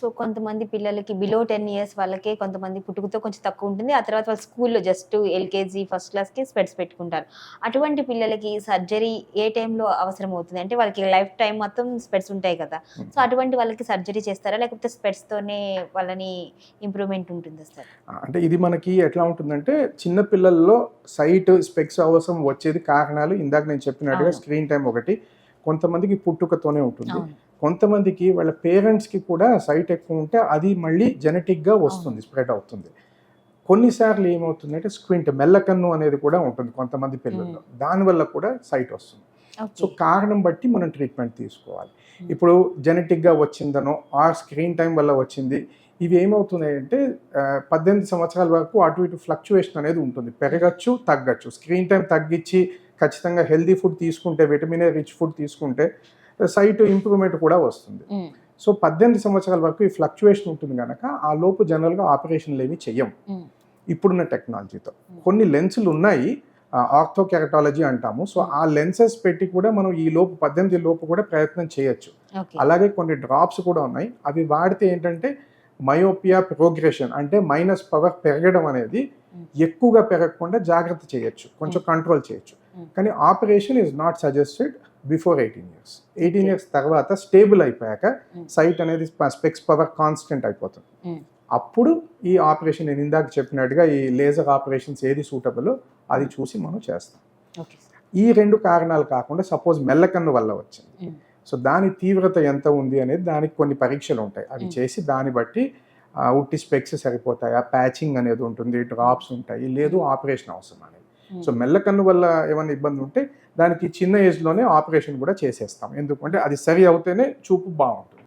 So, కొంతమంది పిల్లలకి below 10 years వాళ్ళకే కొంతమంది పుట్టుకతో కొంచెం తక్కువుంటుంది. ఆ తర్వాత వాళ్ళు స్కూల్‌లో జస్ట్ ఎల్‌కేజీ, ఫస్ట్ క్లాస్‌కి స్పెట్స్ పెట్టుకుంటారు. అటువంటి పిల్లలకి సర్జరీ ఏ టైంలో అవసరమవుతుంది? అంటే వాళ్ళకి లైఫ్ టైమ్ మొత్తం స్పెట్స్ ఉంటాయి కదా! సో, అటువంటి వాళ్ళకి సర్జరీ చేస్తారా? లేకపోతే స్పెట్స్‌తోనే వాళ్ళని ఇంప్రూవ్‌మెంట్ ఉంటుందా సార్? అంటే ఇది మనకి ఎట్లా ఉంటుందంటే, చిన్న పిల్లల్లో సైట్, స్పెక్స్ అవసరం వచ్చేది కారణాలు ఇందాక నేను చెప్పినట్టుగా అవును. స్క్రీన్ టైమ్ ఒకటి, కొంతమందికి పుట్టుకతోనే ఉంటుంది. అవును. కొంతమందికి వాళ్ళ పేరెంట్స్‌కి కూడా సైట్ ఎక్కువ ఉంటే అది మళ్ళీ జెనెటిక్‌గా అవును. వస్తుంది, స్ప్రెడ్ అవుతుంది. కొన్నిసార్లు ఏమవుతుందంటే స్క్వింట్, మెల్లకన్ను అనేది కూడా ఉంటుంది కొంతమంది పిల్లల్లో. దానివల్ల కూడా సైట్ వస్తుంది. So, okay. కారణం బట్టి మనం ట్రీట్మెంట్ తీసుకోవాలి. హ్మ్. ఇప్పుడు జెనెటిక్‌గా వచ్చిందనో, స్క్రీన్ టైమ్ వల్ల వచ్చింది. ఇవి ఏమవుతున్నాయంటే 18 సంవత్సరాల వరకు అటు ఇటు ఫ్లక్చుయేషన్ అనేది ఉంటుంది. పెరగచ్చు, తగ్గచ్చు. స్క్రీన్ టైమ్ తగ్గించి ఖచ్చితంగా హెల్తీ ఫుడ్ తీసుకుంటే, విటమిన్ ఏ రిచ్ ఫుడ్ తీసుకుంటే సైట్ ఇంప్రూవ్‌మెంట్ కూడా వస్తుంది. హ్మ్. సో, 18 సంవత్సరాల వరకు ఈ ఫ్లక్చుయేషన్ ఉంటుంది గనక, ఆ లోపు జనరల్‌గా ఆపరేషన్‌లేమి చెయ్యం హ్మ్. ఇప్పుడున్న టెక్నాలజీతో. కొన్ని లెన్సులు ఉన్నాయి, ఆర్థోకెరటాలజీ అంటాము. సో, ఆ లెన్సెస్ పెట్టి కూడా మనం ఈ లోపు 18 లోపు కూడా ప్రయత్నం చేయొచ్చు. ఓకే. అలాగే కొన్ని డ్రాప్స్ కూడా ఉన్నాయి. అవి వాడితే ఏంటంటే మయోపియా ప్రోగ్రెషన్ అంటే మైనస్ పవర్ పెరగడం అనేది ఎక్కువగా పెరగకుండా జాగ్రత్త చేయొచ్చు, కొంచెం కంట్రోల్ చేయొచ్చు. కానీ operation is not suggested before 18 years. 18 years తర్వాత స్టేబుల్ అయిపోయాక సైట్ అనేది స్పెక్స్ పవర్ కాన్స్టెంట్ అయిపోతుంది. అప్పుడు ఈ ఆపరేషన్ నేను ఇందాక చెప్పినట్టుగా ఈ లేజర్ ఆపరేషన్స్ ఏది సూటబులో అది చూసి మనం చేస్తాం. ఓకే. ఈ 2 కారణాలు కాకుండా సపోజ్ మెల్లకన్ను వల్ల వచ్చింది. సో, దాని తీవ్రత ఎంత ఉంది అనేది దానికి కొన్ని పరీక్షలు ఉంటాయి. అవి చేసి దాన్ని బట్టి ఉట్టి స్పెక్స్ సరిపోతాయా, ప్యాచింగ్ అనేది ఉంటుంది, డ్రాప్స్ ఉంటాయి, లేదు ఆపరేషన్ అవసరం అనేది. సో, మెల్లకన్ను వల్ల ఏమైనా ఇబ్బంది ఉంటే దానికి చిన్న ఏజ్‌లోనే ఆపరేషన్ కూడా చేసేస్తాం. ఎందుకంటే అది సరి అవుతేనే చూపు బాగుంటుంది.